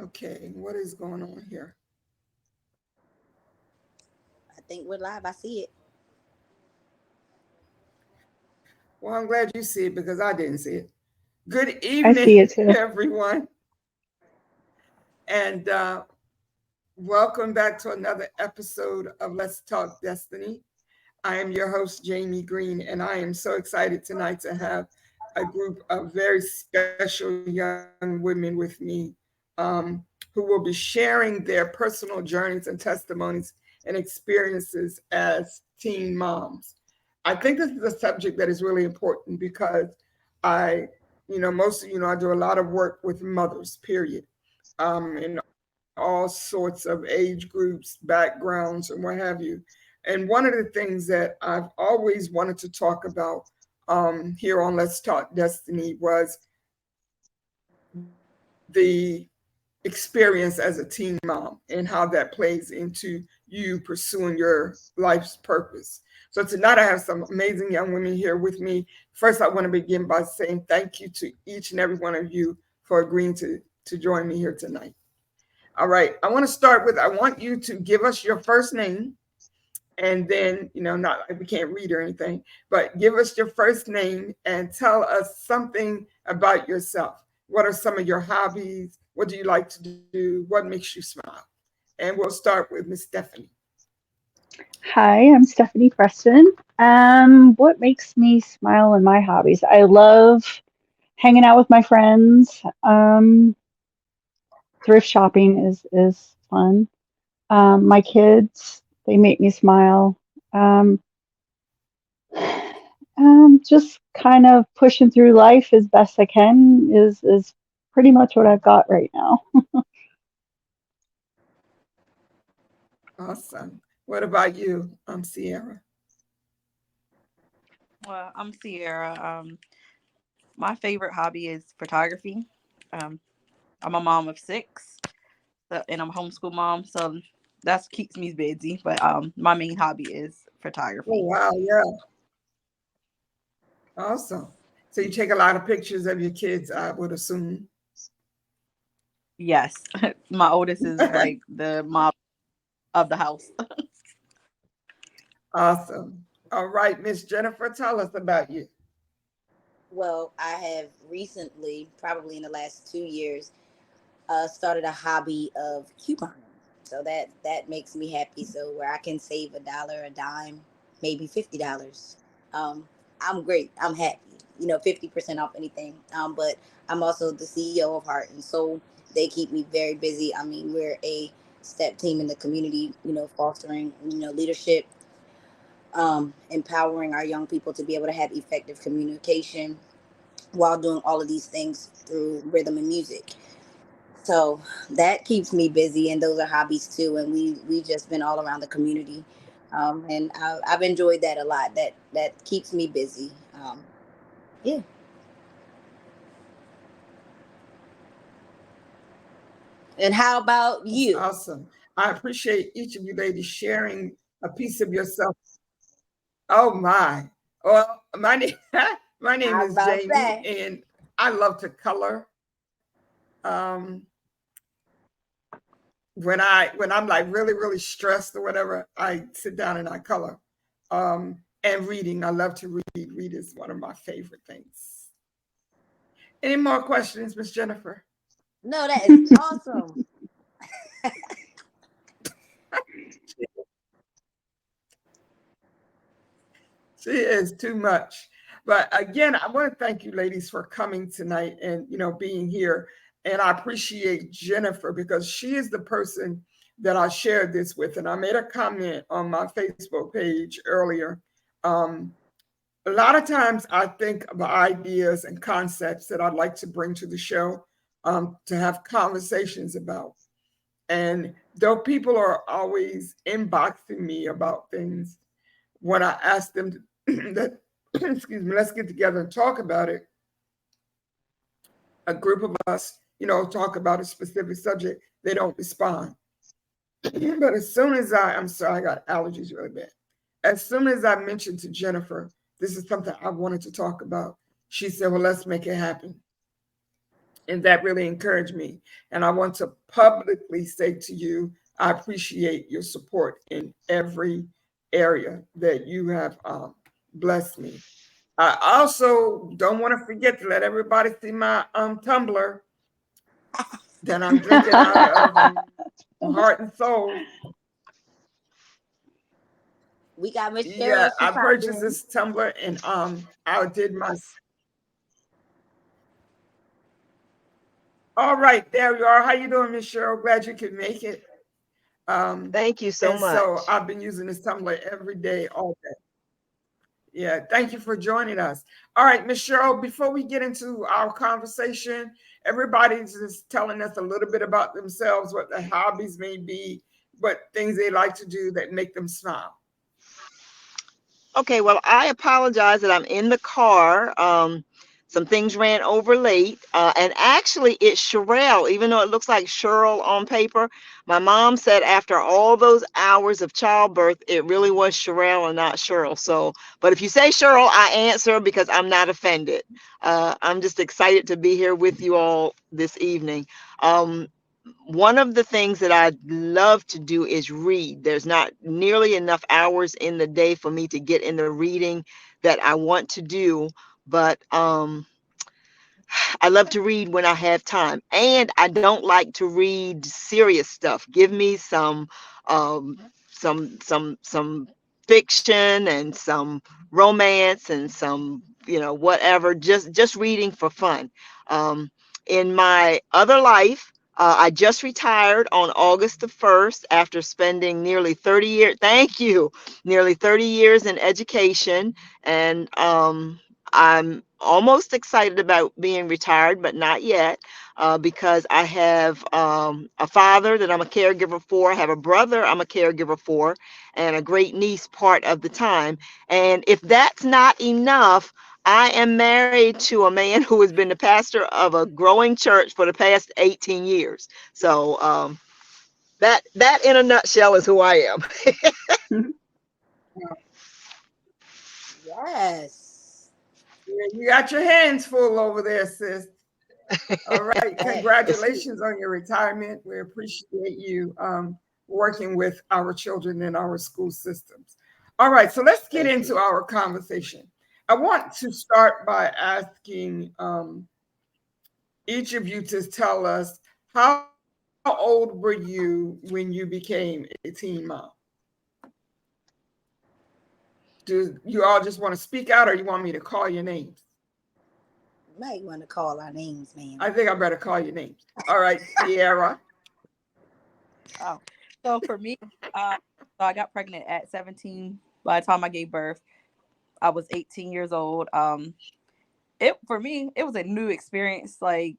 Okay, what is going on here? I think we're live. I see it. Well, I'm glad you see it because I didn't see it. Good I evening, see it too. everyone, and welcome back to another episode of Let's Talk Destiny. I am your host, Jamie Green, and I am so excited tonight to have a group of very special young women with me um, who will be sharing their personal journeys and testimonies and experiences as teen moms. I think this is a subject that is really important because I, most of I do a lot of work with mothers, period, in all sorts of age groups, backgrounds, and what have you. And one of the things that I've always wanted to talk about here on Let's Talk Destiny was the experience as a teen mom and how that plays into you pursuing your life's purpose. So tonight I have some amazing young women here with me. First, I want to begin by saying thank you to each and every one of you for agreeing to join me here tonight. All right, I want to start with I want you to give us your first name and then not like we can't read or anything, but give us your first name and tell us something about yourself. What are some of your hobbies? What do you like to do? What makes you smile? And we'll start with Miss Stephanie. Hi, I'm Stephanie Preston. What makes me smile in my hobbies? I love hanging out with my friends. Thrift shopping is fun. My kids, they make me smile. Um, just kind of pushing through life as best I can is pretty much what I've got right now. Awesome. What about you, Sierra? Well, I'm Sierra. My favorite hobby is photography. Um, I'm a mom of six, and I'm a homeschool mom, so that keeps me busy. But my main hobby is Oh photography. wow, yeah, awesome. So you take a lot of pictures of your kids, I would assume. Yes, my oldest is like the mom of the house. Awesome. All right, Miss Jennifer, tell us about you. Well, I have recently, probably in the last 2 years, started a hobby of couponing. So that makes me happy. So where I can save a dollar, a dime, maybe $50. I'm great. I'm happy. 50% off anything. But I'm also the CEO of Heart and Soul. They keep me very busy. I mean, we're a step team in the community. Fostering leadership, empowering our young people to be able to have effective communication while doing all of these things through rhythm and music. So that keeps me busy, and those are hobbies too. And we've just been all around the community, and I've enjoyed that a lot. That keeps me busy. Yeah. And how about That's you? awesome. I appreciate each of you ladies sharing a piece of yourself. Oh my. Well, my name my name I was is about to Jamie say. and I love to color. Um when I'm like really stressed or whatever, I sit down and I color. And reading, I love to read. Read is one of my favorite things. Any more questions, Miss Jennifer? No, that is awesome. She is too much. But again, I want to thank you ladies for coming tonight and being here. And I appreciate Jennifer because she is the person that I shared this with. And I made a comment on my Facebook page earlier. Um, a lot of times I think of ideas and concepts that I'd like to bring to the show to have conversations about. And though people are always inboxing me about things, when I ask them that, excuse me, let's get together and talk about it, a group of us, talk about a specific subject, they don't respond. But as soon as I'm sorry, I got allergies really bad. As soon as I mentioned to Jennifer, this is something I wanted to talk about, she said, well, let's make it happen. And that really encouraged me. And I want to publicly say to you, I appreciate your support in every area that you have blessed me. I also don't want to forget to let everybody see my tumbler that I'm drinking out of, Heart and Soul. We got Miss Yeah, Cheryl. She I popped purchased in. this tumbler and I did my. All right, there you are. How you doing, Miss Cheryl? Glad you could make it. Thank you so And so much. I've been using this tumbler every day, all day. Yeah, thank you for joining us. All right, Miss Cheryl, before we get into our conversation, everybody's just telling us a little bit about themselves, what their hobbies may be, what things they like to do that make them smile. Okay, well, I apologize that I'm in the car. Some things ran over late. And actually, it's Sherelle, even though it looks like Cheryl on paper. My mom said after all those hours of childbirth, it really was Sherelle and not Cheryl. So, but if you say Cheryl, I answer because I'm not offended. I'm just excited to be here with you all this evening. Um, One of the things that I love to do is read. There's not nearly enough hours in the day for me to get in the reading that I want to do, but I love to read when I have time, and I don't like to read serious stuff. Give me um, some fiction and some romance and some whatever. Just reading for fun. Um, in my other life, I just retired on August the 1st after spending nearly 30 years. Thank you, nearly 30 years in education, and I'm almost excited about being retired, but not yet, because I have a father that I'm a caregiver for. I have a brother I'm a caregiver for, and a great niece part of the time. And if that's not enough, I am married to a man who has been the pastor of a growing church for the past 18 years. So that in a nutshell is who I am. Yes. Yeah, you got your hands full over there, sis. All right, Yes. congratulations on your retirement. We appreciate you working with our children in our school systems. All right, so let's get Thank into you. our conversation. I want to start by asking each of you to tell us how old were you when you became a teen mom? Do you all just want to speak out or you want me to call your names? You might want to call our names, I ma'am. think I better call your names. All right, Sierra. Oh, so for me, uh, so I got pregnant at 17. By the time I gave birth, I was 18 years old. It for me, it was a new experience. Like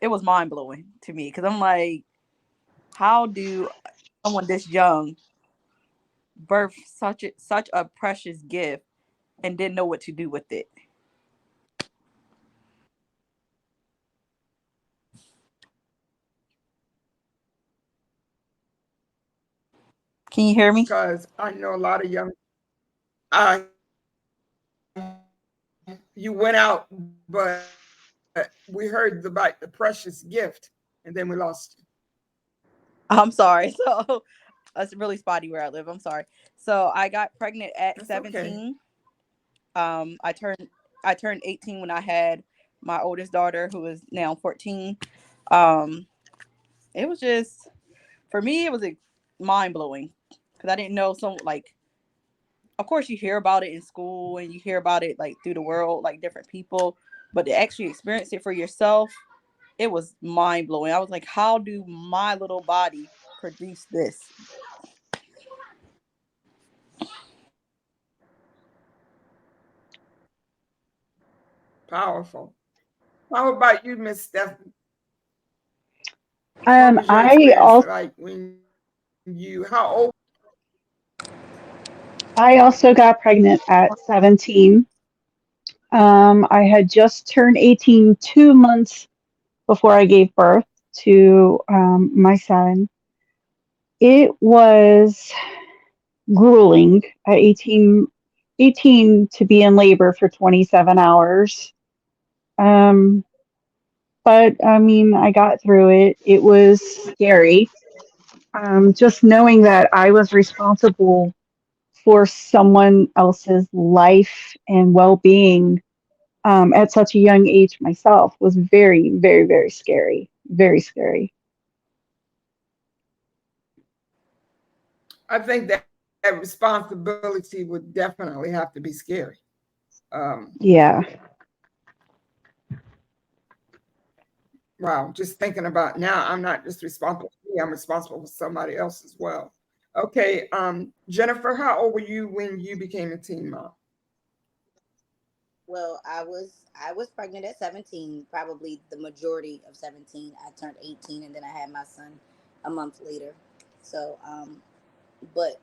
it was mind blowing to me because I'm like, how do someone this young birth such a precious gift and didn't know what to do with it? Can you hear me? Because I know a lot of young uh, you went out, but we heard about the precious gift and then we lost you. I'm sorry. So that's really spotty where I live. I'm sorry. So I got pregnant That's at okay. 17. I turned 18 when I had my oldest daughter, who is now 14. Um, it was just for me, it was mind blowing because I didn't know so like. Of course, you hear about it in school and you hear about it like through the world, like different people, but to actually experience it for yourself, it was mind blowing. I was like, how do my little body produce this? Powerful. How about you, Miss Stephanie? What was your I experience also like when you, how old? I also got pregnant at 17. I had just turned 18 2 months before I gave birth to my son. It was grueling at 18 to be in labor for 27 hours. Um, but I mean, I got through it. It was scary. Just knowing that I was responsible for someone else's life and well being at such a young age myself was very, very, very scary. Very scary. I think that responsibility would definitely have to be scary. Um, Yeah. wow, just thinking about now, I'm not just responsible for me, I'm responsible for somebody else as well. Okay, Jennifer, how old were you when you became a teen mom? Well, I was pregnant at 17, probably the majority of 17. I turned 18 and then I had my son a month later. So, but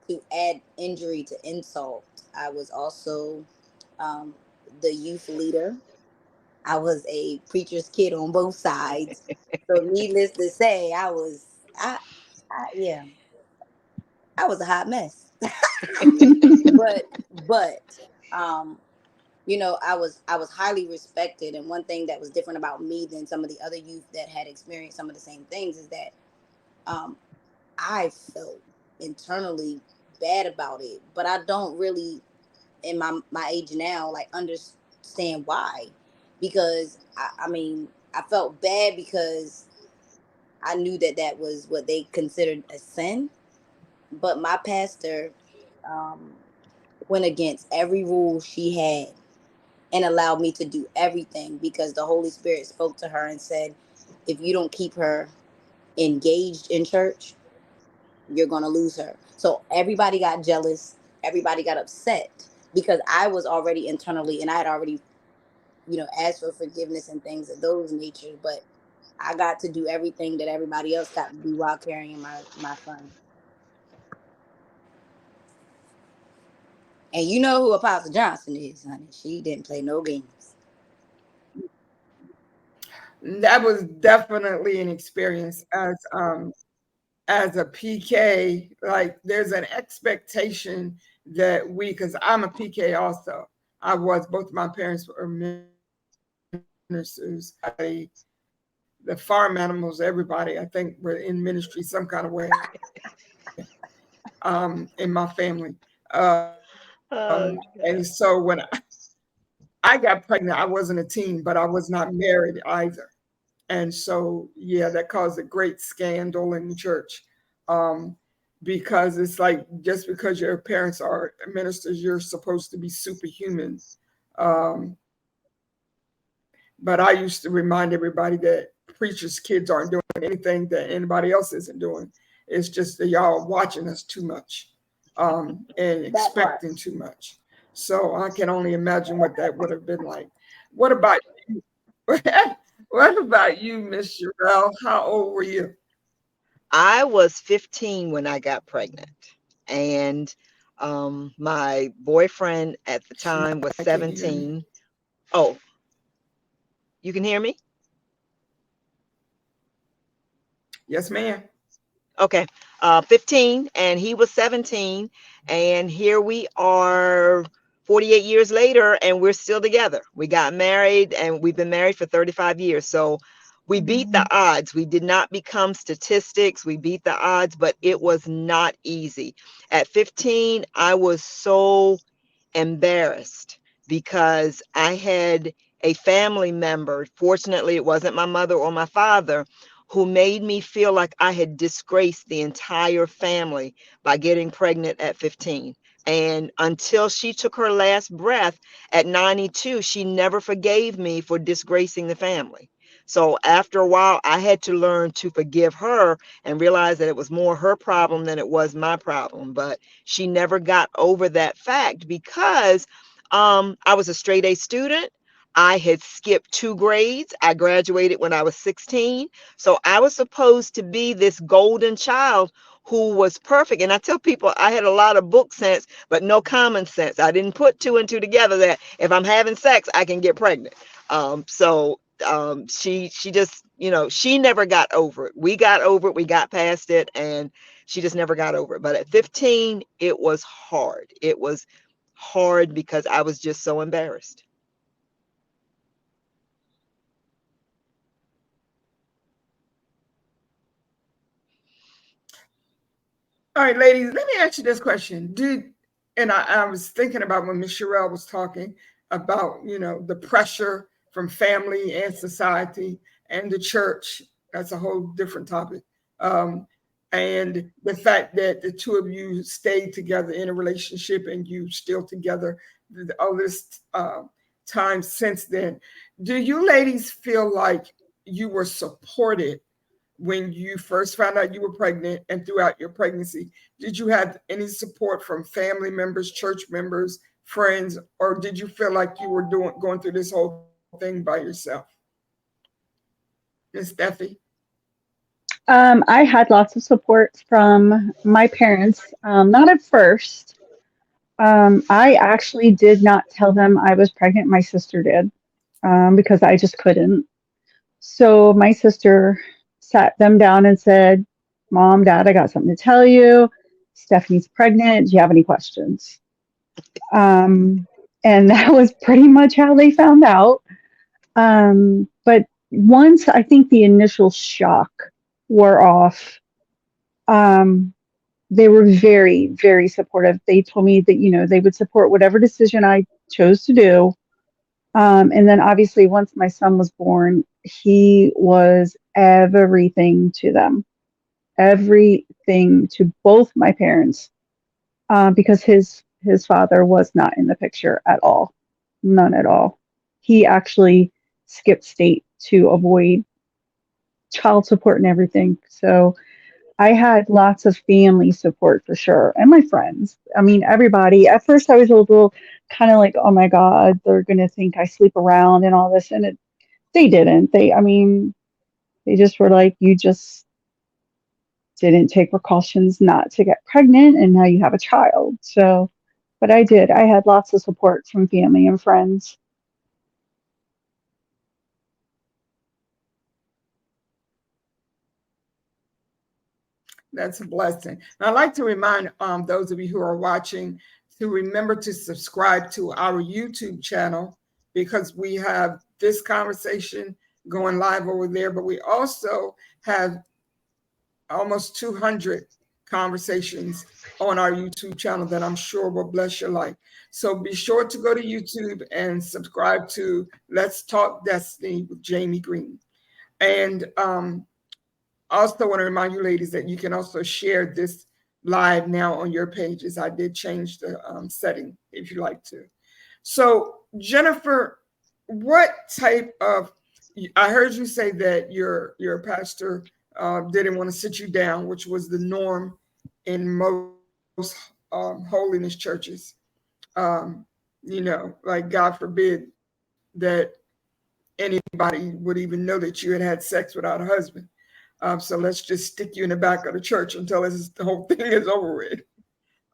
to add injury to insult, I was also um, the youth leader. I was a preacher's kid on both sides. So, needless to say, yeah, I was a hot mess. But um, I was highly respected, and one thing that was different about me than some of the other youth that had experienced some of the same things is that um, I felt internally bad about it, but I don't really, in my age now, like understand why. Because I mean, I felt bad because I knew that that was what they considered a sin. But my pastor um, went against every rule she had and allowed me to do everything because the Holy Spirit spoke to her and said, if you don't keep her engaged in church, you're going to lose her. So everybody got jealous. Everybody got upset because I was already internally and I had already, asked for forgiveness and things of those nature. But I got to do everything that everybody else got to do while carrying my son. And you know who Apostle Johnson is, honey. She didn't play no games. That was definitely an experience as a PK. Like there's an expectation that we, because I'm a PK also. I was both my parents were ministers. The farm animals, everybody, I think, were in ministry some kind of way in my family. Oh, And so when I got pregnant, I wasn't a teen, but I was not married either. And so, yeah, that caused a great scandal in the church because it's like just because your parents are ministers, you're supposed to be superhuman. Um, but I used to remind everybody that preachers' kids aren't doing anything that anybody else isn't doing. It's just that y'all are watching us too much and That part. expecting too much. So I can only imagine what that would have been like. What about what about you, Miss Sherelle? How old were you? I was 15 when I got pregnant, and my boyfriend at the She time was might can't hear me. 17. Oh, you can hear me? Yes, ma'am. Okay. 15 and he was 17, and here we are 48 years later and we're still together. We got married and we've been married for 35 years. So we beat the odds. We did not become statistics. We beat the odds, but it was not easy. At 15, I was so embarrassed because I had a family member, fortunately, it wasn't my mother or my father, who made me feel like I had disgraced the entire family by getting pregnant at 15. And until she took her last breath at 92, she never forgave me for disgracing the family. So after a while, I had to learn to forgive her and realize that it was more her problem than it was my problem. But she never got over that fact because I was a straight A student. I had skipped 2 grades. I graduated when I was 16. So I was supposed to be this golden child who was perfect. And I tell people I had a lot of book sense, but no common sense. I didn't put two and two together that if I'm having sex, I can get pregnant. She just, she never got over it. We got over it. We got past it. And she just never got over it. But at 15, it was hard. It was hard because I was just so embarrassed. All right, ladies, let me ask you this question. And I was thinking about when Miss Sherelle was talking about, the pressure from family and society and the church. That's a whole different topic. Um, and the fact that the two of you stayed together in a relationship and you still together all this time since then. Do you ladies feel like you were supported when you first found out you were pregnant and throughout your pregnancy? Did you have any support from family members, church members, friends, or did you feel like you were going through this whole thing by yourself? Miss Steffi? I had lots of support from my parents. Not at first. I actually did not tell them I was pregnant. My sister did, because I just couldn't. So my sister sat them down and said, Mom, Dad, I got something to tell you. Stephanie's pregnant. Do you have any questions? Um, and that was pretty much how they found out. But once I think the initial shock wore off, um, they were very, very supportive. They told me that, they would support whatever decision I chose to do. And then obviously, once my son was born, he was everything to them, everything to both my parents, because his father was not in the picture at all, none at all. He actually skipped state to avoid child support and everything. So I had lots of family support for sure, and my friends. I mean, everybody. At first, I was a little kind of like, "Oh my God, they're gonna think I sleep around and all this," and they didn't. I mean, they just were like, "You just didn't take precautions not to get pregnant, and now you have a child." So, but I did. I had lots of support from family and friends. That's a blessing. And I'd like to remind those of you who are watching to remember to subscribe to our YouTube channel because we have this conversation going live over there, but we also have almost 200 conversations on our YouTube channel that I'm sure will bless your life. So be sure to go to YouTube and subscribe to Let's Talk Destiny with Jamie Green. And also want to remind you ladies that you can also share this live now on your pages. I did change the setting if you like to. So Jennifer, what type of, I heard you say that your pastor didn't want to sit you down, which was the norm in most holiness churches. Um, like God forbid that anybody would even know that you had had sex without a husband. So let's just stick you in the back of the church until the whole thing is over with.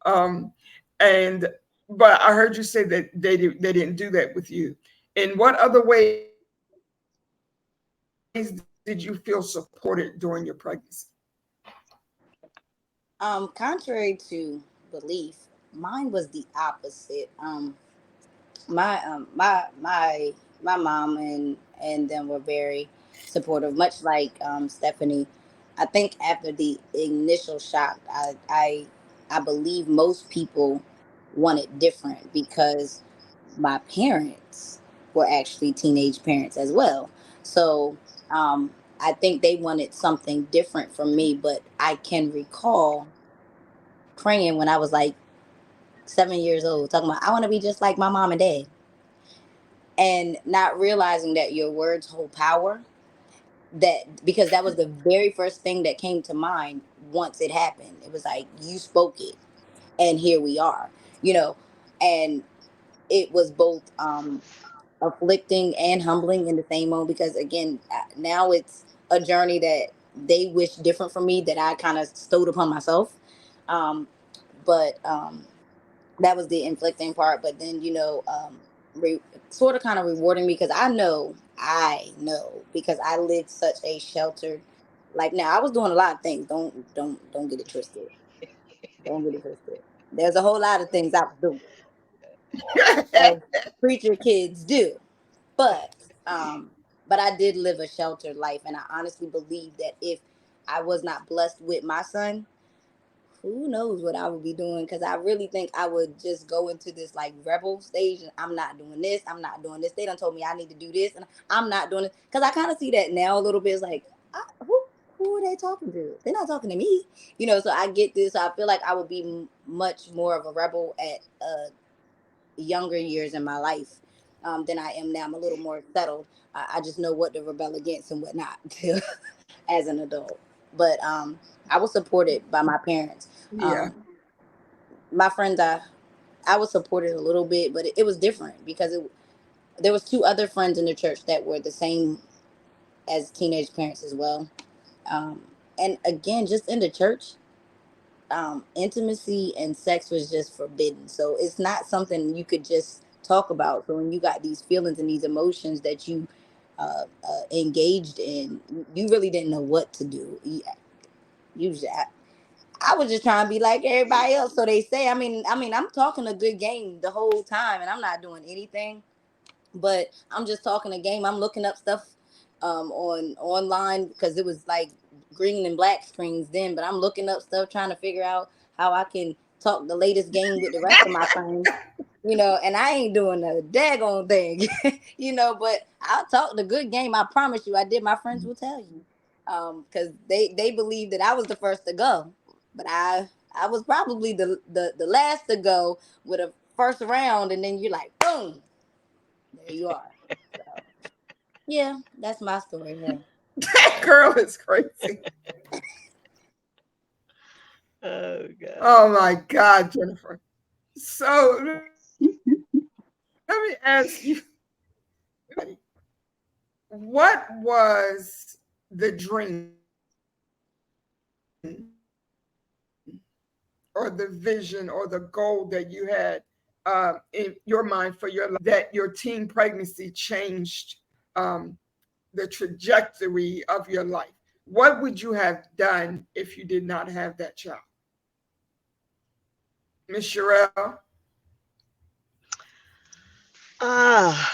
Um, and but I heard you say that they didn't do that with you. In what other ways did you feel supported during your pregnancy? Contrary to belief, mine was the opposite. My mom and them were very supportive, much like Stephanie. I think after the initial shock, I believe most people want it different because my parents were actually teenage parents as well. So I think they wanted something different from me, but I can recall praying when I was like 7 years old, talking about I want to be just like my mom and dad, and not realizing that your words hold power. That because that was the very first thing that came to mind once it happened. It was like you spoke it, and here we are, you know, and it was both afflicting and humbling in the same moment because again, now it's a journey that they wish different for me that I kind of stowed upon myself. Um, but that was the inflicting part. But then sort of kind of rewarding me because I know because I lived such a sheltered life. Now I was doing a lot of things. Don't get it twisted. Don't get it twisted. There's a whole lot of things I was doing as preacher kids do, but um, but I did live a sheltered life, and I honestly believe that if I was not blessed with my son, who knows what I would be doing, because I really think I would just go into this like rebel stage, and I'm not doing this, I'm not doing this. They done told me I need to do this, and I'm not doing it, because I kind of see that now a little bit. It's like, who are they talking to? They're not talking to me, So I get this. So I feel like I would be much more of a rebel at younger years in my life than I am now. I'm a little more settled. I just know what to rebel against and what not to as an adult. But I was supported by my parents. Yeah. Um, my friends, I was supported a little bit, but it was different because there was two other friends in the church that were the same as teenage parents as well. Um, and again, just in the church, intimacy and sex was just forbidden. So it's not something you could just talk about. So when you got these feelings and these emotions that you engaged in, you really didn't know what to do. Usually, I was just trying to be like everybody else. So they say. I mean, I'm talking a good game the whole time, and I'm not doing anything. But I'm just talking a game. I'm looking up stuff on online because it was like green and black screens then. But I'm looking up stuff trying to figure out how I can talk the latest game with the rest of my friends. And I ain't doing a daggone thing, but I'll talk the good game. I promise you, I did. My friends will tell you, because they believe that I was the first to go, but I was probably the last to go with a first round, and then you're like, boom, there you are. So yeah, that's my story here. That girl is crazy. Oh God. Oh my God, Jennifer. So let me ask you, what was the dream or the vision or the goal that you had in your mind for your life that your teen pregnancy changed um, the trajectory of your life? What would you have done if you did not have that child? Miss Sherelle? Ah,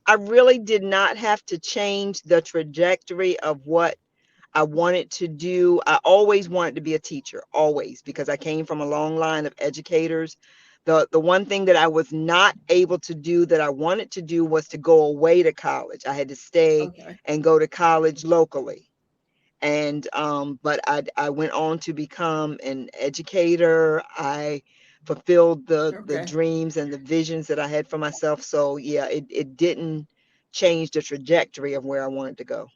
I really did not have to change the trajectory of what I wanted to do. I always wanted to be a teacher, always, because I came from a long line of educators. The one thing that I was not able to do that I wanted to do was to go away to college. I had to stay Okay. and go to college locally. And but I went on to become an educator. I fulfilled the Okay. dreams and the visions that I had for myself. So yeah, it didn't change the trajectory of where I wanted to go.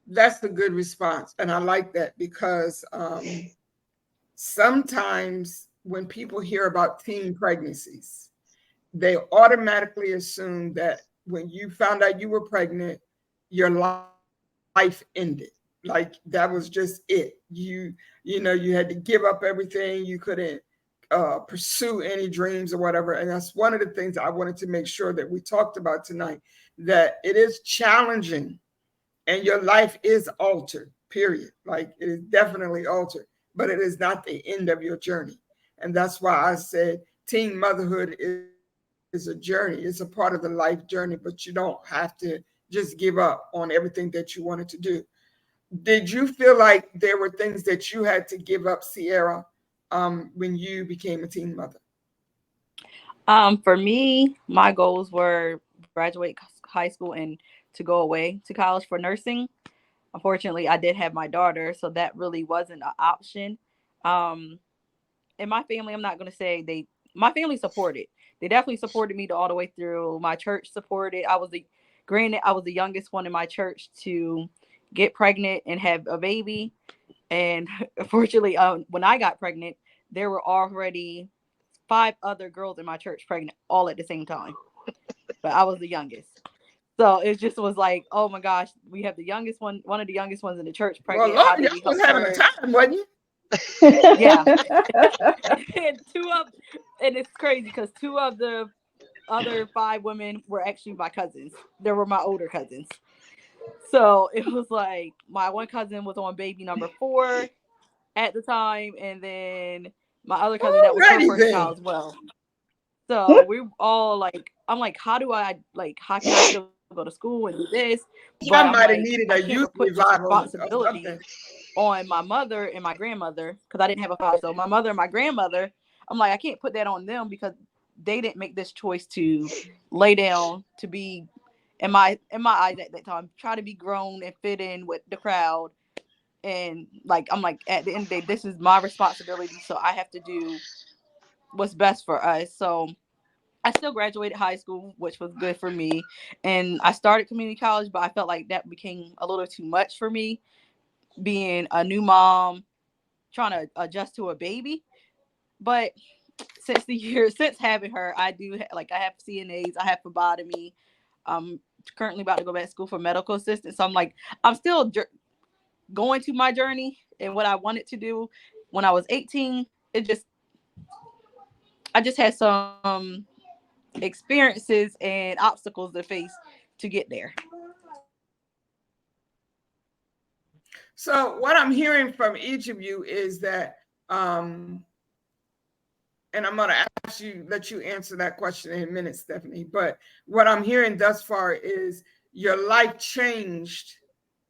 That's a good response. And I like that because sometimes when people hear about teen pregnancies, they automatically assume that when you found out you were pregnant, your life ended. Like that was just it. You had to give up everything. You couldn't pursue any dreams or whatever. And that's one of the things I wanted to make sure that we talked about tonight, that it is challenging and your life is altered, period. Like it is definitely altered, but it is not the end of your journey. And that's why I said teen motherhood is a journey. It's a part of the life journey, but you don't have to just give up on everything that you wanted to do. Did you feel like there were things that you had to give up, Sierra, when you became a teen mother? For me, my goals were graduate high school and to go away to college for nursing. Unfortunately, I did have my daughter, so that really wasn't an option. Um, and my family, I'm not going to say my family supported. They definitely supported me all the way through. My church supported. Granted, I was the youngest one in my church to get pregnant and have a baby. And unfortunately, when I got pregnant, there were already 5 other girls in my church pregnant all at the same time. But I was the youngest. So it just was like, oh my gosh, we have the youngest one of the youngest ones in the church Well, pregnant. Lord, How do y'all we was help having a her? time, wasn't you? Yeah. and and it's crazy because 2 of the other 5 women were actually my cousins. They were my older cousins. So it was like my one cousin was on baby number 4 at the time, and then my other cousin, that was her Alrighty first then. child as well. So we all like, I'm like, how can I still go to school and do this. I But I'm might have like, needed I a can't youth put this revival or responsibility something. on my mother and my grandmother because I didn't have a father. So my mother and my grandmother, I'm like, I can't put that on them because they didn't make this choice to lay down to be in my eyes at that time, try to be grown and fit in with the crowd. And like I'm like, at the end of the day, this is my responsibility. So I have to do what's best for us. So I still graduated high school, which was good for me. And I started community college, but I felt like that became a little too much for me, being a new mom, trying to adjust to a baby. But since having her, I do like I have CNAs, I have phlebotomy. I'm currently about to go back to school for medical assistant. So I'm like, I'm still going to my journey and what I wanted to do when I was 18. I just had some experiences and obstacles to face to get there. So what I'm hearing from each of you is that, and I'm going to let you answer that question in a minute, Stephanie. But what I'm hearing thus far is your life changed.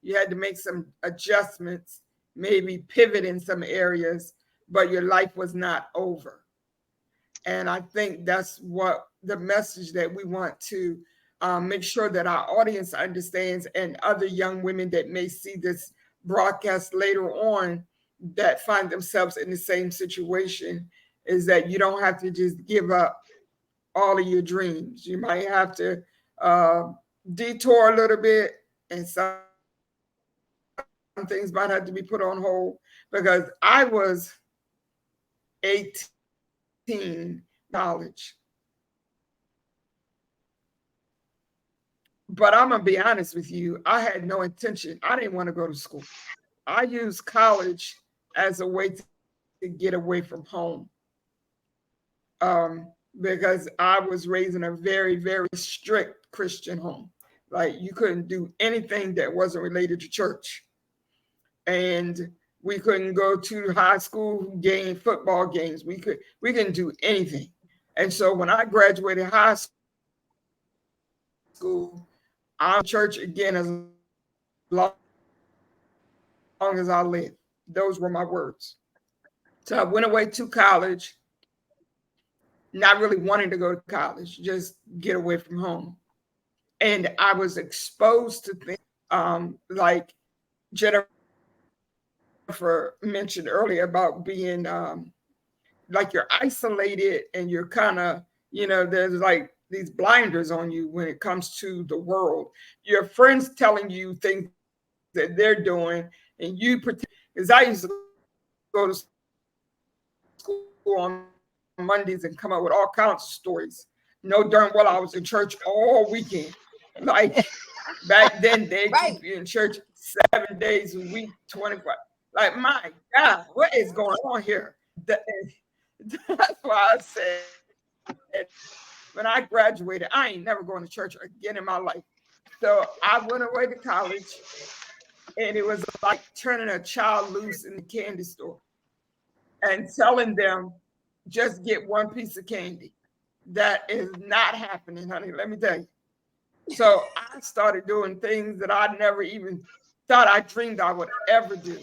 You had to make some adjustments, maybe pivot in some areas, but your life was not over. And I think that's what the message that we want to make sure that our audience understands, and other young women that may see this broadcast later on that find themselves in the same situation, is that you don't have to just give up all of your dreams. You might have to uh, detour a little bit, and some things might have to be put on hold. Because I was 18 when I graduated college. But I'm gonna be honest with you, I had no intention. I didn't want to go to school. I used college as a way to get away from home, because I was raised in a very, very strict Christian home. Like you couldn't do anything that wasn't related to church, and we couldn't go to high school football games. We couldn't do anything. And so when I graduated high school, I'm not going to church again as long as I live. Those were my words. So I went away to college, not really wanting to go to college, just get away from home. And I was exposed to things like Jennifer mentioned earlier about being like you're isolated and you're kind of, there's like these blinders on you when it comes to the world. Your friends telling you things that they're doing, and you pretend. Because I used to go to school on Mondays and come up with all kinds of stories. No, darn well I was in church all weekend. Like back then, they'd keep you in church 7 days a week, 25. Right. Like, my God, what is going on here? That, that's why I said when I graduated, I ain't never going to church again in my life. So I went away to college, and it was like turning a child loose in the candy store and telling them, just get one piece of candy. That is not happening, honey. Let me tell you. So I started doing things that I never even thought I dreamed I would ever do.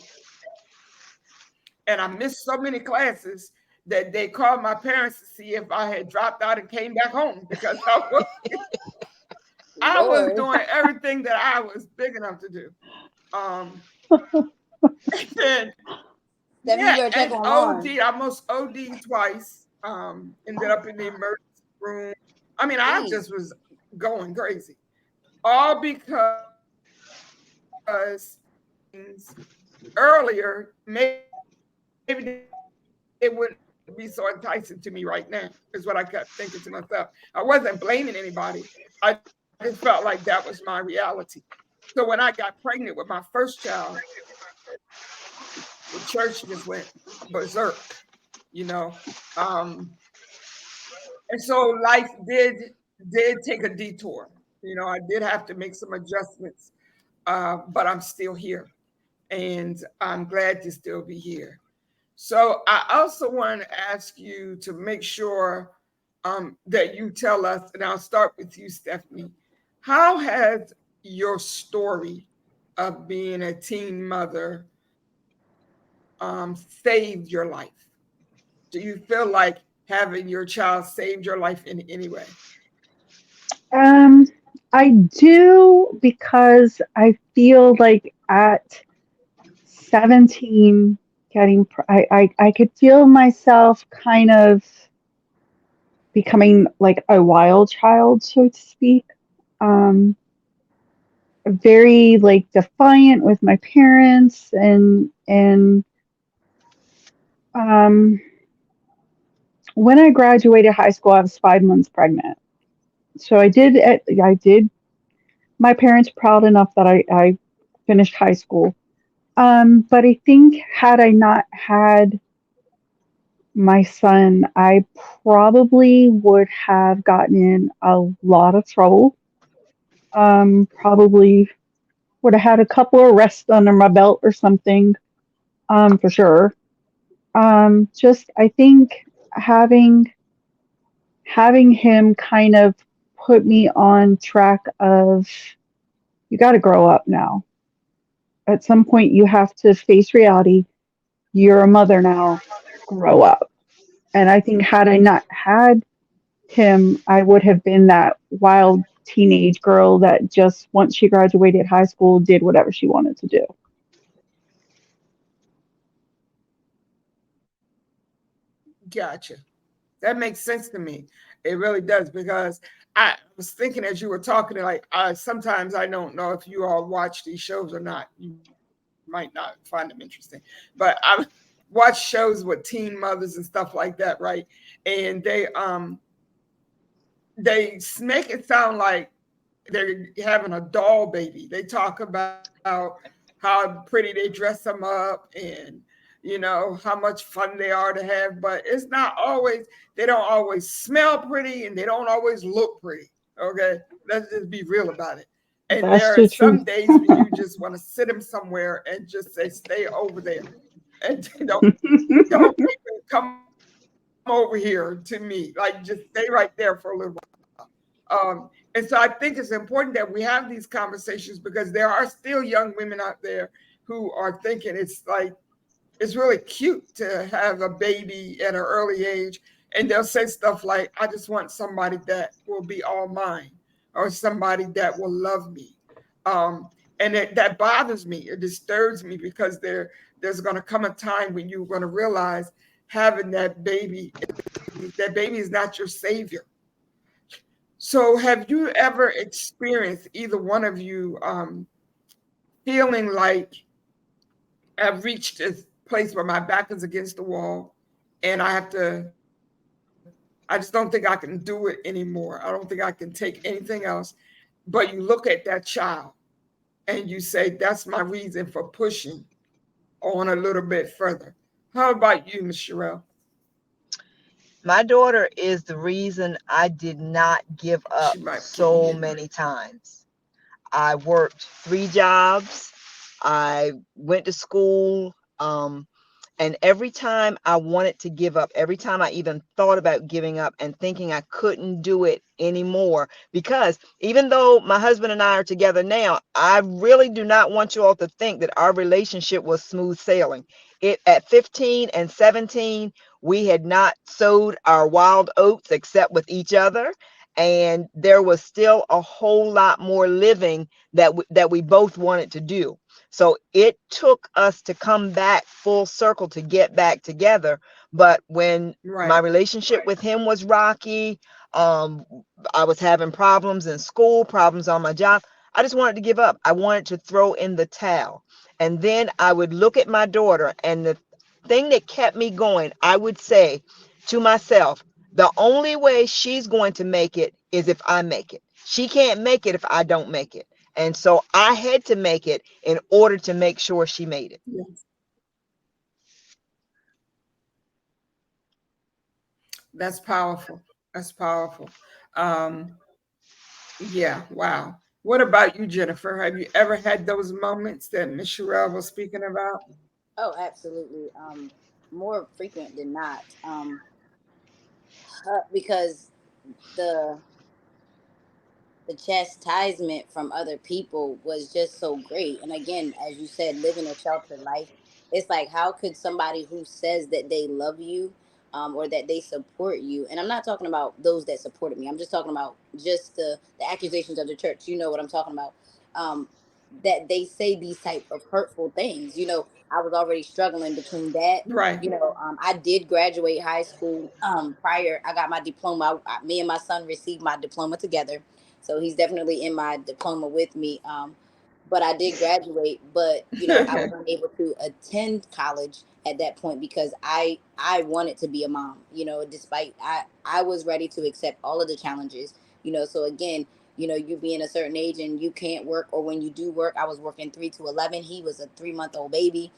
And I missed so many classes that they called my parents to see if I had dropped out and came back home because I was Lord. doing everything that I was big enough to do. Um, and Stephanie, yeah, you better check and online. OD, I almost OD twice. Ended up in the emergency room. I mean, I Mm. just was going crazy, all because I was doing things earlier. Maybe they wouldn't be so enticing to me right now. Is what I kept thinking to myself. I wasn't blaming anybody. I just felt like that was my reality. So when I got pregnant with my first child, the church just went berserk, you know. Um, and so life did take a detour. I did have to make some adjustments, but I'm still here, and I'm glad to still be here. So I also want to ask you to make sure that you tell us, and I'll start with you, Stephanie. How has your story of being a teen mother saved your life? Do you feel like having your child saved your life in any way? Um, I do because I feel like at 17, I could feel myself kind of becoming like a wild child, so to speak. Um, very like defiant with my parents and um, when I graduated high school, I was 5 months pregnant. So I did my parents proud enough that I finished high school. But I think had I not had my son, I probably would have gotten in a lot of trouble. Probably would have had a couple of arrests under my belt or something, for sure. Just I think having having him kind of put me on track of you got to grow up now. At some point, you have to face reality. You're a mother now. Grow up. And I think had I not had him, I would have been that wild teenage girl that just once she graduated high school did whatever she wanted to do. Gotcha. That makes sense to me. It really does because I was thinking as you were talking, like sometimes I don't know if you all watch these shows or not. You might not find them interesting, but I watch shows with teen mothers and stuff like that, right? And they make it sound like they're having a doll baby. They talk about how pretty they dress them up and how much fun they are to have, but it's not always, they don't always smell pretty and they don't always look pretty. Okay. Let's just be real about it. And That's there are the truth. some days when you just want to sit them somewhere and just say, stay over there. And don't even come over here to me. Like just stay right there for a little while. And so I think it's important that we have these conversations because there are still young women out there who are thinking it's really cute to have a baby at an early age. And they'll say stuff like, I just want somebody that will be all mine or somebody that will love me. Um, and that bothers me. It disturbs me because there's going to come a time when you're going to realize having that baby is not your savior. So, have you ever experienced either one of you feeling like I've reached this place where my back is against the wall and I just don't think I can do it anymore. I don't think I can take anything else. But you look at that child and you say, that's my reason for pushing on a little bit further. How about you, Miss Sherelle? My daughter is the reason I did not give up She might can't so hear me. many times. I worked 3 jobs. I went to school. And every time I wanted to give up, every time I even thought about giving up and thinking I couldn't do it anymore, because even though my husband and I are together now, I really do not want you all to think that our relationship was smooth sailing. It at 15 and 17, we had not sowed our wild oats except with each other. And there was still a whole lot more living that we both wanted to do. So it took us to come back full circle to get back together. But when my Right. relationship with him was rocky, um, I was having problems in school, problems on my job. I just wanted to give up. I wanted to throw in the towel. And then I would look at my daughter, and the thing that kept me going, I would say to myself, the only way she's going to make it is if I make it. She can't make it if I don't make it. And so I had to make it in order to make sure she made it. Yes. That's powerful. That's powerful. Um, yeah, wow. What about you, Jennifer? Have you ever had those moments that Miss Sherelle was speaking about? Oh, absolutely. More frequent than not. Because the the chastisement from other people was just so great. And again, as you said, living a sheltered life, it's like, how could somebody who says that they love you, or that they support you, and I'm not talking about those that supported me, I'm just talking about just the accusations of the church, you know what I'm talking about, um, that they say these type of hurtful things. I was already struggling between that. Right. I did graduate high school. Prior, I got my diploma. Me and my son received my diploma together, so he's definitely in my diploma with me. But I did graduate, but I was unable to attend college at that point because I wanted to be a mom. Despite I was ready to accept all of the challenges. So again, you being a certain age and you can't work, or when you do work, I was working 3 to 11. He was a 3-month-old baby.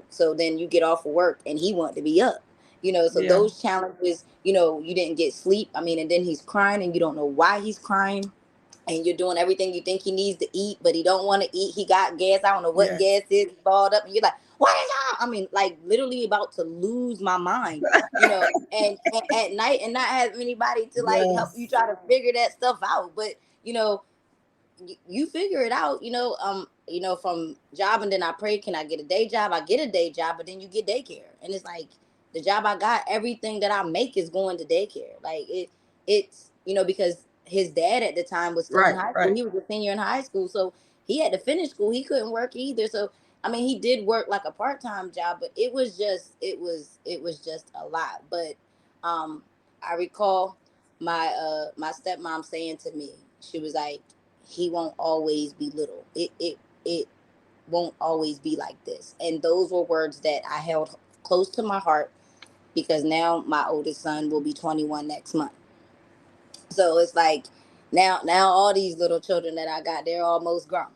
So then you get off of work and he wanted to be up. So Yeah. those challenges, you didn't get sleep. I mean, and then he's crying and you don't know why he's crying, and you're doing everything you think he needs to eat, but he don't want to eat. He got gas. I don't know what gas Yes. is. He balled up, and you're like, "What is y'all?" I mean, like literally about to lose my mind, and at night, and not have anybody to like help you Yes. try to figure that stuff out. But you know, you figure it out, from job. And then I pray, can I get a day job? I get a day job, but then you get daycare, and it's like the job I got, everything that I make is going to daycare. Like it's because his dad at the time was still in Right. high school. Right. He was a senior in high school, so he had to finish school. He couldn't work either. So I mean, he did work like a part-time job, but it was just a lot. But um, I recall my stepmom saying to me, she was like, he won't always be little. It won't always be like this. And those were words that I held close to my heart, because now my oldest son will be 21 next month. So it's like now all these little children that I got, they're almost grown.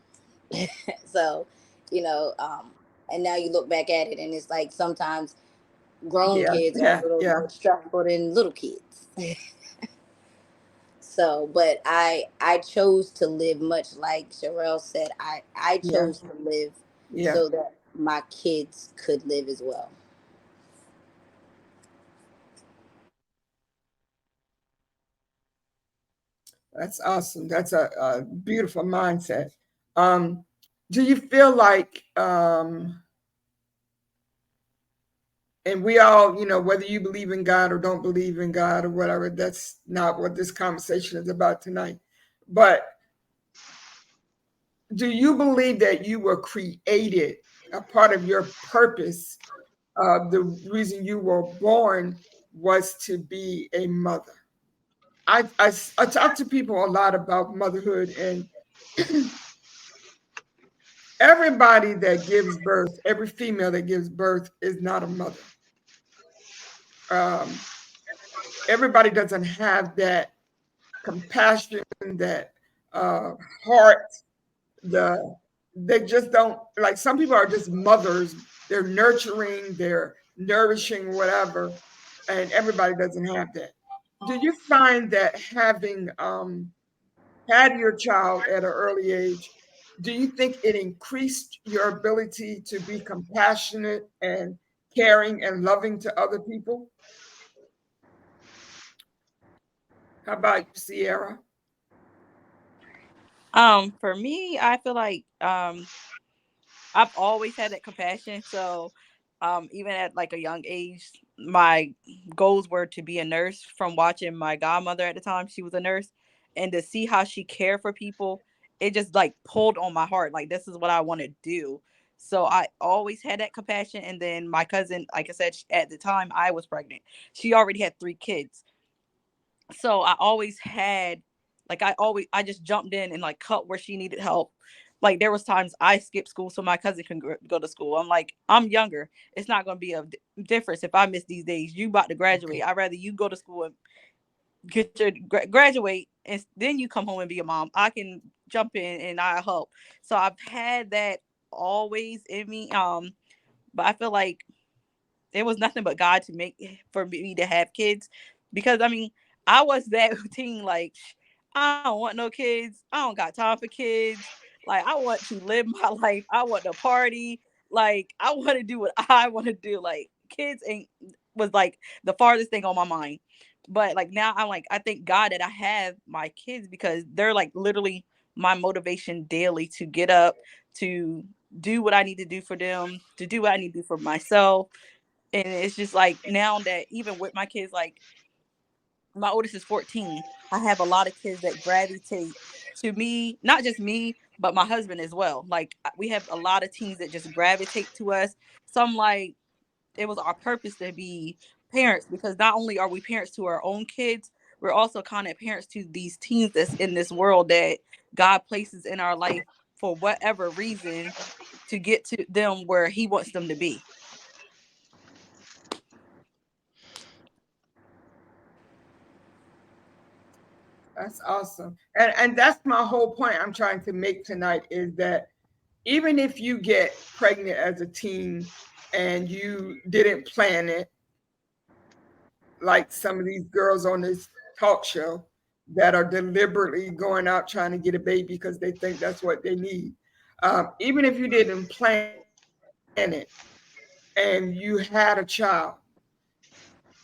So, you know, um, and now you look back at it and it's like sometimes grown Yeah. kids are a Yeah. little Yeah. more stressful than little kids. So, but I chose to live, much like Sherelle said. I Yeah. chose to live Yeah. so that my kids could live as well. That's awesome. That's a beautiful mindset. Um, do you feel like, and we all, whether you believe in God or don't believe in God or whatever, that's not what this conversation is about tonight. But do you believe that you were created, a part of your purpose, the reason you were born was to be a mother? I talk to people a lot about motherhood, and everybody that gives birth, every female that gives birth is not a mother. Um, Everybody doesn't have that compassion, that uh, heart. The They just don't, like, some people are just mothers. They're nurturing, they're nourishing, whatever, and everybody doesn't have that. Do you find that having had your child at an early age, do you think it increased your ability to be compassionate and caring and loving to other people? How about you, Sierra? For me, I feel like I've always had that compassion. So, even at like a young age, my goals were to be a nurse from watching my godmother at the time. She was a nurse, and to see how she cared for people, it just like pulled on my heart. Like, this is what I want to do. So I always had that compassion. And then my cousin, like I said, at the time I was pregnant, she already had 3 kids. So I always had, like, I just jumped in and like cut where she needed help. Like, there was times I skipped school so my cousin can go to school. I'm like, I'm younger, it's not going to be a difference if I miss these days. You about to graduate, Okay. I'd rather you go to school and get your graduate, and then you come home and be a mom. I can jump in and I help. So I've had that always in me. But I feel like it was nothing but God to make for me to have kids, because I mean, I was that teen, like, I don't want no kids. I don't got time for kids. Like, I want to live my life. I want to party. Like, I want to do what I want to do. Like, kids ain't was like the farthest thing on my mind. But like now I'm like, I thank God that I have my kids because they're like literally my motivation daily to get up, to do what I need to do for them, to do what I need to do for myself. And it's just like now that even with my kids, like my oldest is 14, I have a lot of kids that gravitate to me, not just me, but my husband as well. Like we have a lot of teens that just gravitate to us. So I'm like, it was our purpose to be parents because not only are we parents to our own kids, we're also kind of parents to these teens that's in this world that God places in our life for whatever reason to get to them where he wants them to be. That's awesome. And that's my whole point I'm trying to make tonight is that even if you get pregnant as a teen and you didn't plan it, like some of these girls on this talk show that are deliberately going out trying to get a baby because they think that's what they need. Even if you didn't plan it and you had a child,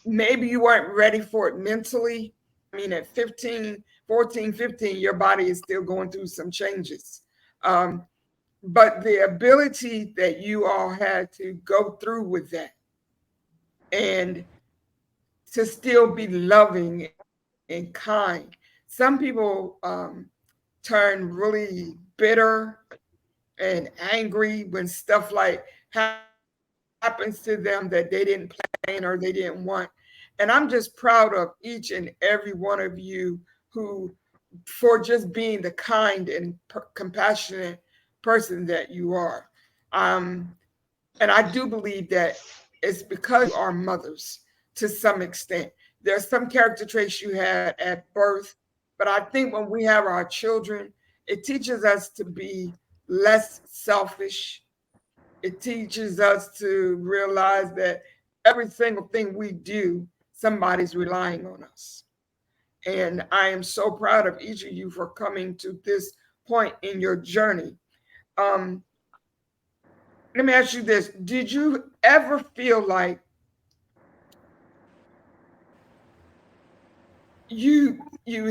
maybe you weren't ready for it mentally. I mean, at 15, 14, 15, your body is still going through some changes. Um, but the ability that you all had to go through with that and to still be loving and kind. Some people turn really bitter and angry when stuff like happens to them that they didn't plan or they didn't want. And I'm just proud of each and every one of you who, for just being the kind and compassionate person that you are. Um, and I do believe that it's because you are mothers to some extent. There's some character traits you had at birth, but I think when we have our children, it teaches us to be less selfish. It teaches us to realize that every single thing we do, somebody's relying on us. And I am so proud of each of you for coming to this point in your journey. Um, Let me ask you this. Did you ever feel like you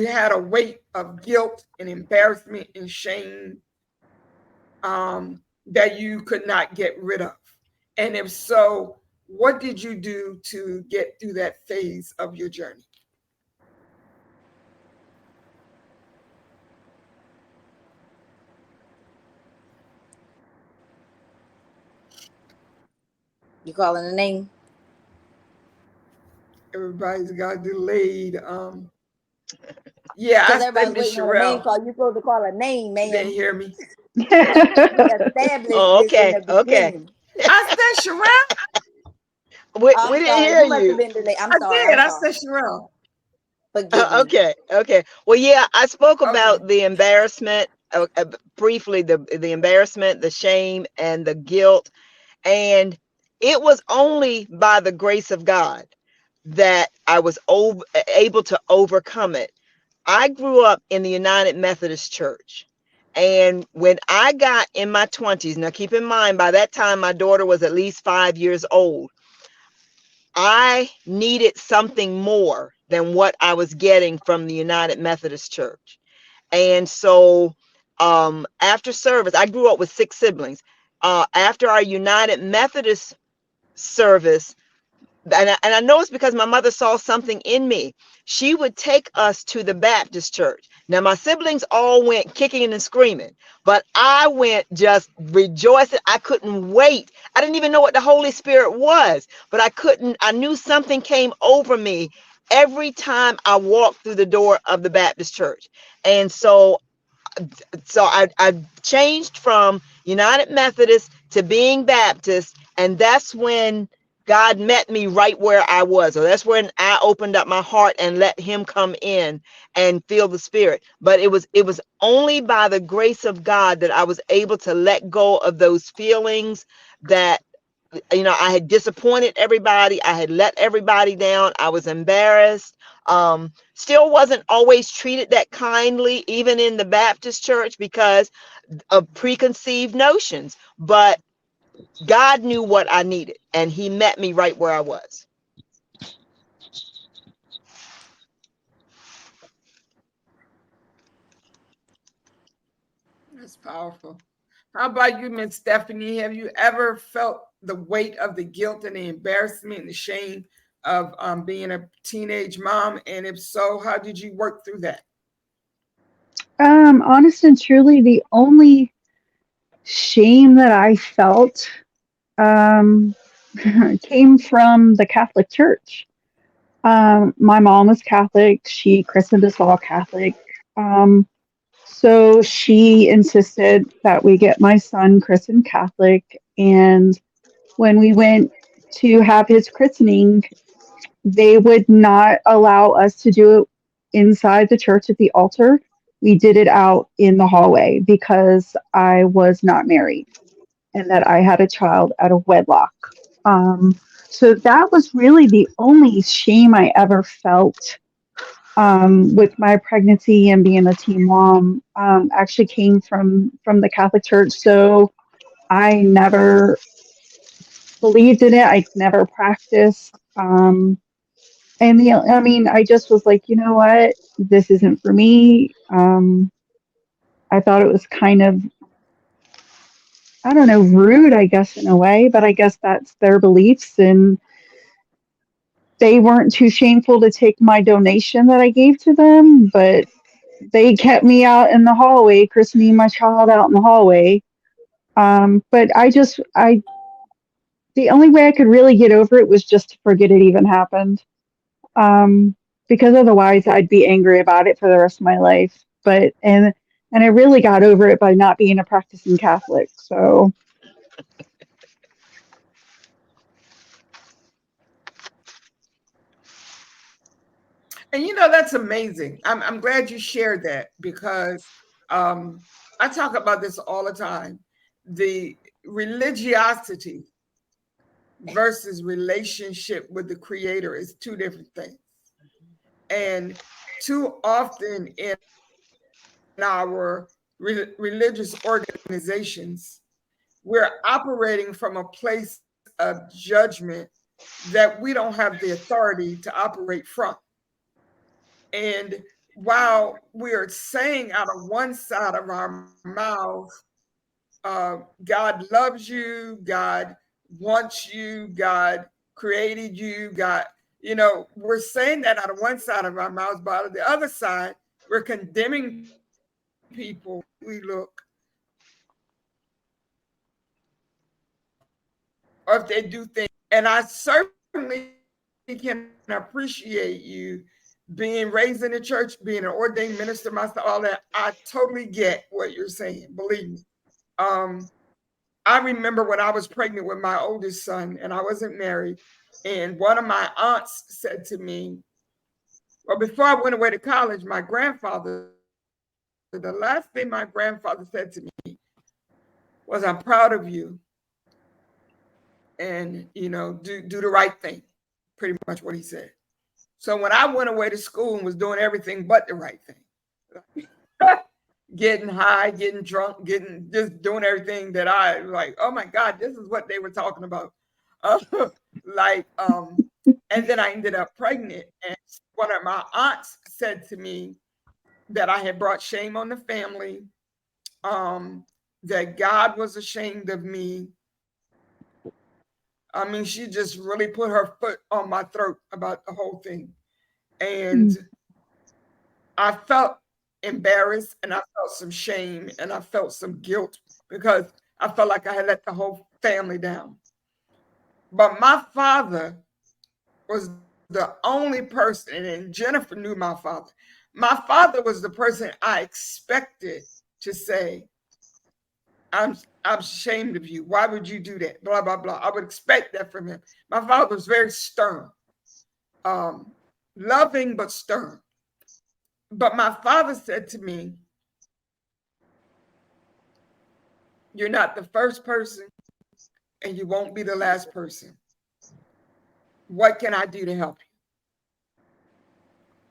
had a weight of guilt and embarrassment and shame that you could not get rid of? And if so, what did you do to get through that phase of your journey? You calling a name? Everybody's got delayed. Yeah, Because I say everybody's Miss waiting on a name Sherelle. call. You're supposed to call a name, You didn't ma'am. hear me. We established Oh, this in okay, the okay. beginning. I said Sherelle. We I'm didn't sorry. hear You must have you. been delayed. I'm I sorry. did. I'm I sorry. said Sherelle. Forgive me. Okay, okay. Well, yeah, I spoke Okay. about the embarrassment, briefly, the embarrassment, the shame, and the guilt. And it was only by the grace of God that I was able to overcome it. I grew up in the United Methodist Church. And when I got in my 20s, now keep in mind, by that time, my daughter was at least 5 years old. I needed something more than what I was getting from the United Methodist Church. And so after service, I grew up with 6 siblings. After our United Methodist service, and I know it's because my mother saw something in me. She would take us to the Baptist church. Now, my siblings all went kicking and screaming, but I went just rejoicing. I couldn't wait. I didn't even know what the Holy Spirit was, but I knew something came over me every time I walked through the door of the Baptist church. And so I changed from United Methodist to being Baptist, and that's when God met me right where I was. So that's when I opened up my heart and let him come in and feel the Spirit. But it was only by the grace of God that I was able to let go of those feelings that I had disappointed everybody. I had let everybody down. I was embarrassed. Still wasn't always treated that kindly, even in the Baptist church, because of preconceived notions. But God knew what I needed, and he met me right where I was. That's powerful. How about you, Miss Stephanie? Have you ever felt the weight of the guilt and the embarrassment and the shame of being a teenage mom? And if so, how did you work through that? Honest and truly, the only shame that I felt um, came from the Catholic Church. My mom was Catholic. She christened us all Catholic. Um, so she insisted that we get my son christened Catholic. And when we went to have his christening, they would not allow us to do it inside the church at the altar. We did it out in the hallway because I was not married and that I had a child out of wedlock. Um, so that was really the only shame I ever felt with my pregnancy and being a teen mom. Actually came from the Catholic Church. So I never believed in it. I never practiced. And I mean, I just was like, you know what? This isn't for me. I thought it was kind of, I don't know, rude, I guess, in a way, but I guess that's their beliefs. And they weren't too shameful to take my donation that I gave to them, but they kept me out in the hallway, christening my child out in the hallway. But the only way I could really get over it was just to forget it even happened. Um, because otherwise I'd be angry about it for the rest of my life. And I really got over it by not being a practicing Catholic. So, And that's amazing. I'm glad you shared that because I talk about this all the time. The religiosity versus relationship with the creator is two different things. And too often in our religious organizations, we're operating from a place of judgment that we don't have the authority to operate from. And while we're saying out of one side of our mouth, God loves you, God wants you, God created you, God, we're saying that out of one side of our mouths, but out of the other side, we're condemning people we look or if they do things. And I certainly can appreciate you being raised in the church, being an ordained minister, myself, all that. I totally get what you're saying. Believe me. Um, I remember when I was pregnant with my oldest son and I wasn't married. And one of my aunts said to me, well, before I went away to college, my grandfather, the last thing my grandfather said to me was, I'm proud of you. And, do the right thing. Pretty much what he said. So when I went away to school and was doing everything but the right thing, getting high, getting drunk, getting just doing everything that I like, oh my God, this is what they were talking about. Uh, like, and then I ended up pregnant. And one of my aunts said to me that I had brought shame on the family, um, that God was ashamed of me. I mean, she just really put her foot on my throat about the whole thing. And mm, I felt embarrassed and I felt some shame and I felt some guilt because I felt like I had let the whole family down. But my father was the only person, and Jennifer knew my father. My father was the person I expected to say, I'm ashamed of you. Why would you do that? Blah, blah, blah. I would expect that from him. My father was very stern, um, loving but stern. But my father said to me, you're not the first person and you won't be the last person. What can I do to help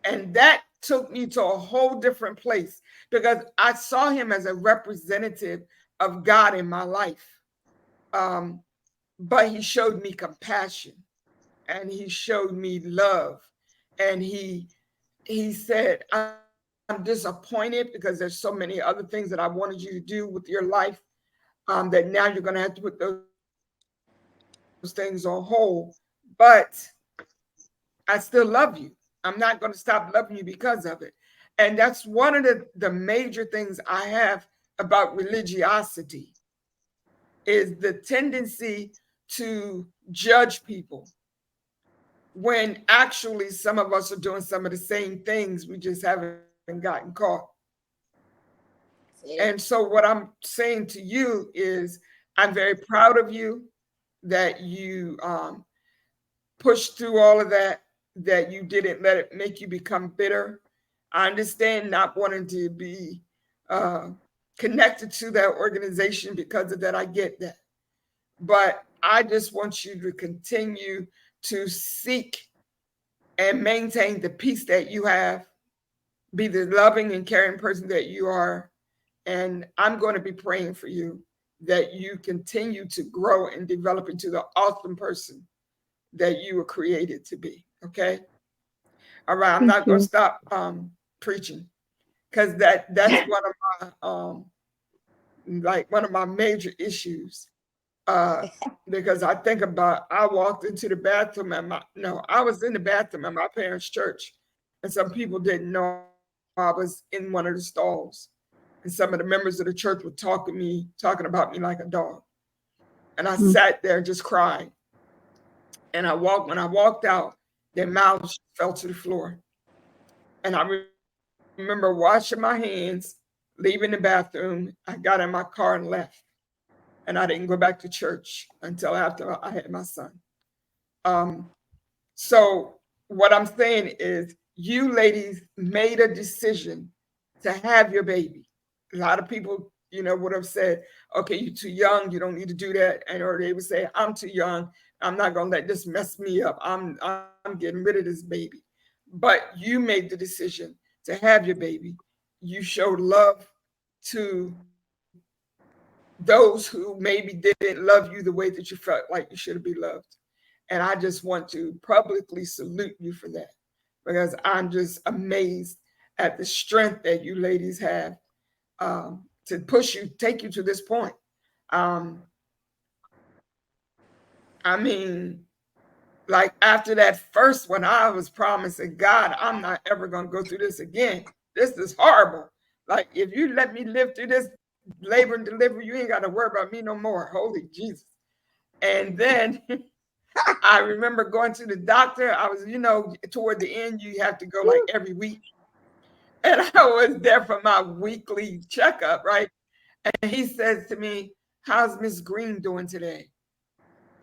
you? And that took me to a whole different place because I saw him as a representative of God in my life. Um, but he showed me compassion and he showed me love. And he said, I'm proud of you. disappointed because there's so many other things that I wanted you to do with your life, that now you're going to have to put those things on hold. But I still love you. I'm not going to stop loving you because of it. And that's one of the major things I have about religiosity is the tendency to judge people when actually some of us are doing some of the same things. We just haven't gotten caught. And Say so what I'm saying to you is I'm very proud of you that you pushed through all of that, that you didn't let it make you become bitter. I understand not wanting to be uh, connected to that organization because of that. I get that. But I just want you to continue to seek and maintain the peace that you have, be the loving and caring person that you are. And I'm going to be praying for you that you continue to grow and develop into the awesome person that you were created to be. Okay. All right. I'm Thank not going to you. stop preaching because that's one of my like one of my major issues. Because I think about I walked into the bathroom at my no, I was in the bathroom at my parents' church, and some people didn't know I was in one of the stalls. And some of the members of the church were talking about me like a dog. And I Mm. sat there just crying. And when I walked out, their mouths fell to the floor. And I remember washing my hands, leaving the bathroom. I got in my car and left. And I didn't go back to church until after I had my son. Um, so what I'm saying is you ladies made a decision to have your baby. A lot of people, would have said, okay, you're too young, you don't need to do that. And or they would say, I'm too young, I'm not gonna let this mess me up. I'm getting rid of this baby. But you made the decision to have your baby. You showed love to those who maybe didn't love you the way that you felt like you should be loved. And I just want to publicly salute you for that because I'm just amazed at the strength that you ladies have to push you, take you to this point. Um, I mean, like after that first one, I was promising God, I'm not ever going to go through this again. This is horrible. Like, if you let me live through this labor and delivery, you ain't got to worry about me no more. Holy Jesus. And then I remember going to the doctor. I was, toward the end, you have to go like every week. And I was there for my weekly checkup, right? And he says to me, how's Miss Green doing today?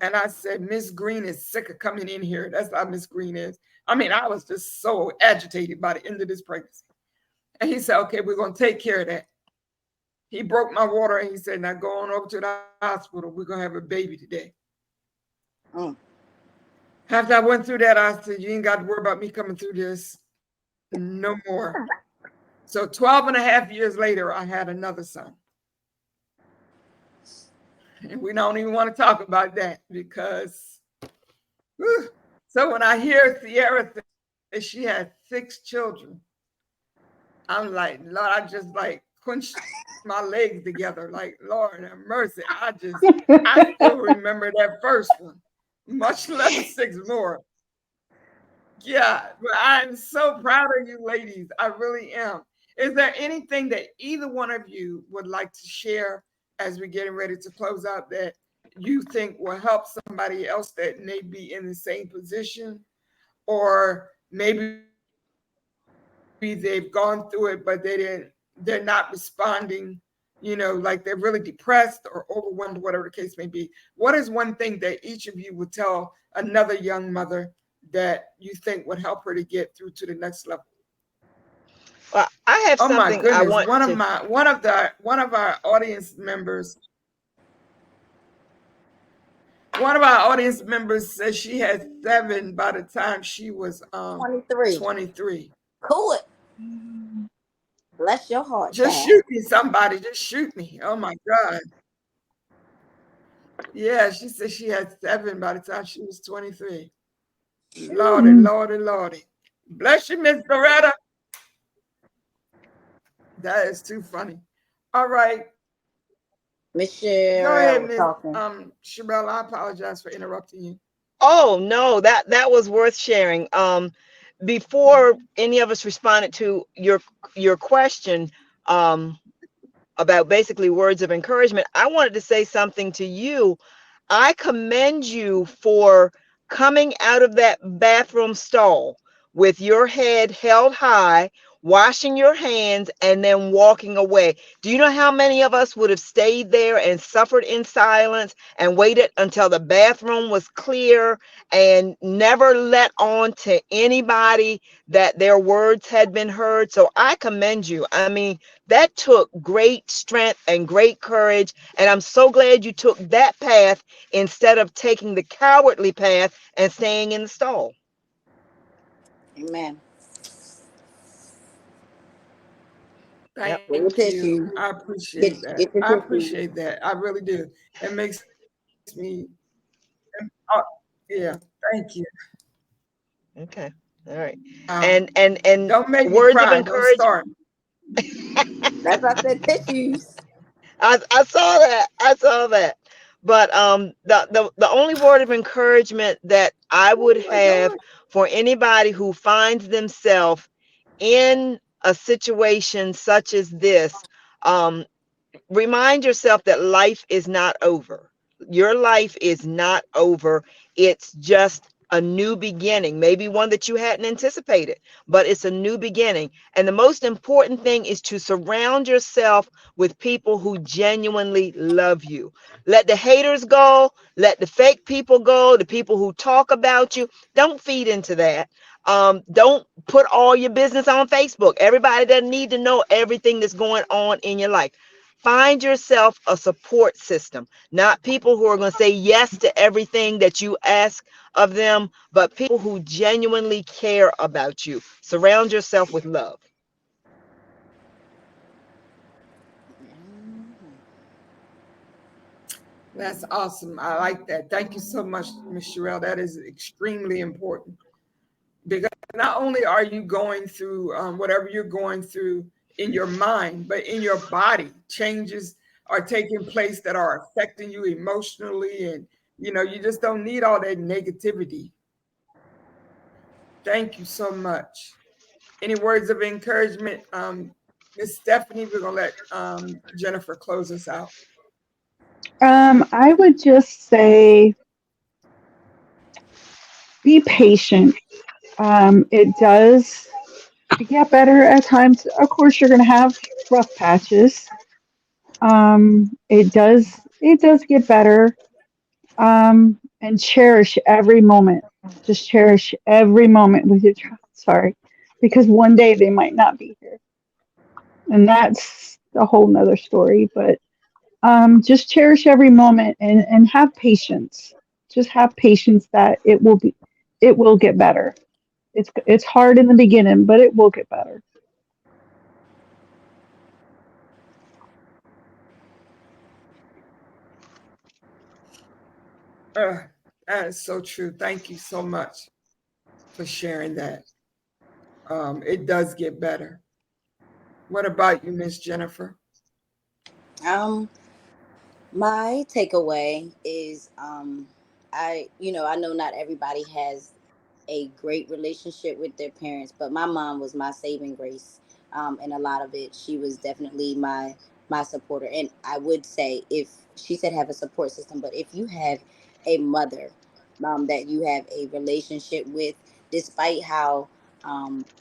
And I said, Miss Green is sick of coming in here. That's how Miss Green is. I mean, I was just so agitated by the end of this pregnancy. And he said, okay, we're going to take care of that. He broke my water and he said, now go on over to the hospital. We're going to have a baby today. Mm. After I went through that, I said, you ain't got to worry about me coming through this no more. So 12 and a half years later, I had another son. And we don't even want to talk about that because, whew. So when I hear Sierra say she had 6 children, I'm like, Lord, I just like clenched my legs together. Like, Lord have mercy. I still remember that first one, much less 6 more. Yeah, but I'm so proud of you ladies. I really am. Is there anything that either one of you would like to share as we're getting ready to close out that you think will help somebody else that may be in the same position? Or maybe they've gone through it, but they're not responding, like they're really depressed or overwhelmed, whatever the case may be. What is one thing that each of you would tell another young mother that you think would help her to get through to the next level? Well, I Oh have my something goodness. I want to. One of our audience members said she had 7 by the time she was 23. 23. Cool it. Bless your heart, Just child. shoot me, somebody. Just shoot me. Oh my God. Yeah, she said she had 7 by the time she was 23. Lordy, Mm. Lordy, Lordy. Bless you, Miss Loretta. That is too funny. All right. Miss Go ahead, Cheryl was Miss talking. Sherelle. I apologize for interrupting you. Oh no, that was worth sharing. Before any of us responded to your question, um, about basically words of encouragement, I wanted to say something to you. I commend you for coming out of that bathroom stall with your head held high, washing your hands, and then walking away. Do you know how many of us would have stayed there and suffered in silence and waited until the bathroom was clear and never let on to anybody that their words had been heard? So I commend you. I mean, that took great strength and great courage. And I'm so glad you took that path instead of taking the cowardly path and staying in the stall. Amen. Yep. Get your Thank you. tissue. I appreciate Get that. your I tissue. appreciate that. I really do. It makes me, uh, yeah. Thank you. Okay. All right. Wow. And Don't make me words of cry. Don't encouragement. start. That's why I said tissues. I saw that. I saw that. But the only word of encouragement that I would Oh my have God. for anybody who finds themselves in a situation such as this, um, remind yourself that life is not over. Your life is not over. It's just a new beginning, maybe one that you hadn't anticipated, but it's a new beginning. And the most important thing is to surround yourself with people who genuinely love you. Let the haters go, let the fake people go, the people who talk about you. Don't feed into that. Don't put all your business on Facebook. Everybody doesn't need to know everything that's going on in your life. Find yourself a support system, not people who are going to say yes to everything that you ask of them, but people who genuinely care about you. Surround yourself with love. That's awesome. I like that. Thank you so much, Miss Sherelle. That is extremely important because not only are you going through whatever you're going through in your mind, but in your body, changes are taking place that are affecting you emotionally, and you just don't need all that negativity. Thank you so much. Any words of encouragement, Miss Stephanie? We're gonna let Jennifer close us out. I would just say be patient. It does get better at times. Of course, you're going to have rough patches. It does get better. And cherish every moment. Just cherish every moment with your child. Sorry, because one day they might not be here, and that's a whole nother story. But just cherish every moment and have patience. Just have patience that it will get better. It's hard in the beginning, but it will get better. Uh, that is so true. Thank you so much for sharing that. It does get better. What about you, Miss Jennifer? Um, my takeaway is I know not everybody has a great relationship with their parents, but my mom was my saving grace. And a lot of it, she was definitely my supporter. And I would say, if she said have a support system, but if you have a mother that you have a relationship with, despite how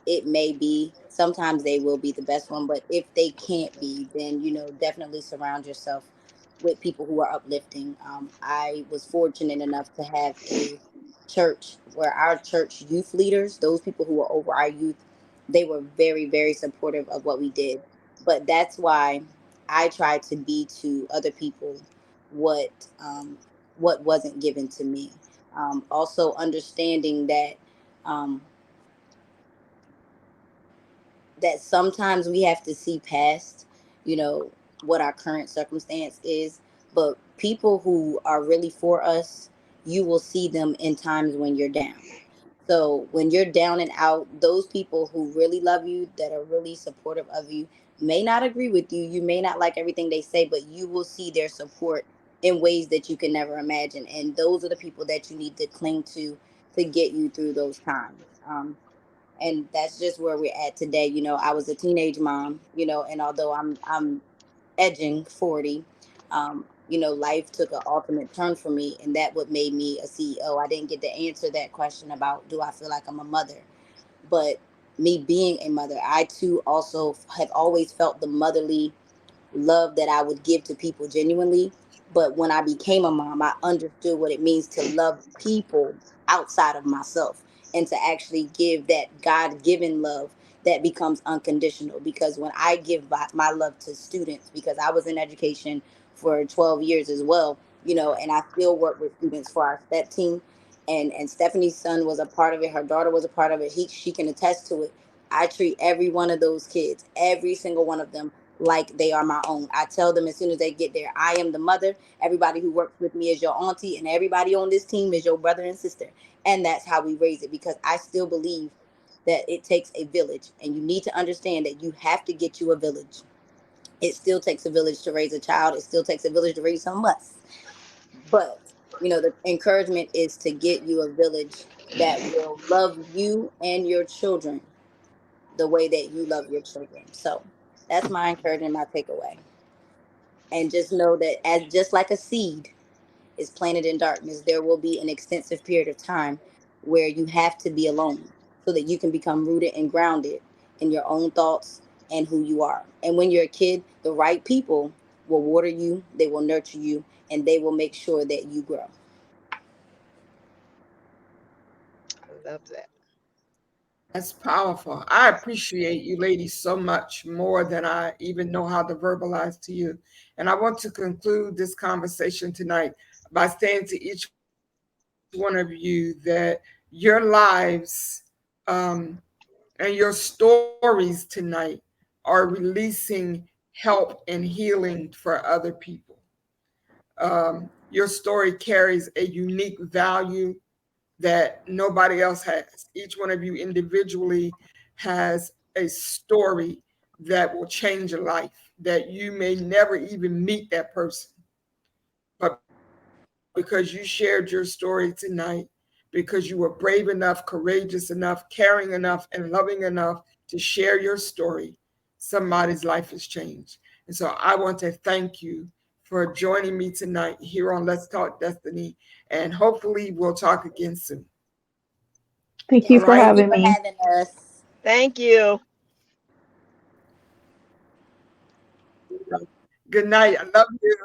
it may be, sometimes they will be the best one. But if they can't be, then definitely surround yourself with people who are uplifting. I was fortunate enough to have a church where our church youth leaders, those people who were over our youth, they were very, very supportive of what we did. But that's why I try to be to other people what what wasn't given to me. Also understanding um, that sometimes we have to see past, you know, what our current circumstance is. But people who are really for us, you will see them in times when you're down. So when you're down and out, those people who really love you, that are really supportive of you, may not agree with you, you may not like everything they say, but you will see their support in ways that you can never imagine. And those are the people that you need to cling to get you through those times. And that's just where we're at today. You know, I was a teenage mom, you know, and although I'm edging 40, you know, life took an ultimate turn for me, and that what made me a CEO. I didn't get to answer that question about do I feel like I'm a mother, but me being a mother, I too also have always felt the motherly love that I would give to people genuinely. But when I became a mom, I understood what it means to love people outside of myself and to actually give that God given love that becomes unconditional. Because when I give my love to students, because I was in education for 12 years as well, you know, and I still work with students for our STEP team. And Stephanie's son was a part of it. Her daughter was a part of it. She can attest to it. I treat every one of those kids, every single one of them, like they are my own. I tell them as soon as they get there, I am the mother. Everybody who works with me is your auntie, and everybody on this team is your brother and sister. And that's how we raise it, because I still believe that it takes a village, and you need to understand that you have to get you a village. It still takes a village to raise a child. It still takes a village to raise some of us. But, you know, the encouragement is to get you a village that will love you and your children the way that you love your children. So that's my encouragement, my takeaway. And just know that as just like a seed is planted in darkness, there will be an extensive period of time where you have to be alone so that you can become rooted and grounded in your own thoughts and who you are. And when you're a kid, the right people will water you, they will nurture you, and they will make sure that you grow. I love that. That's powerful. I appreciate you ladies so much more than I even know how to verbalize to you. And I want to conclude this conversation tonight by saying to each one of you that your lives um, and your stories tonight are releasing help and healing for other people. Your story carries a unique value that nobody else has. Each one of you individually has a story that will change a life, that you may never even meet that person. But because you shared your story tonight, because you were brave enough, courageous enough, caring enough, and loving enough to share your story, somebody's life has changed. And so I want to thank you for joining me tonight here on Let's Talk Destiny. And hopefully we'll talk again soon. Thank All you for right. Thank you having for me. having us. Thank you. Good night. I love you.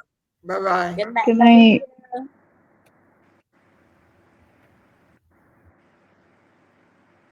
Bye bye. Good night. Good Love you night. too.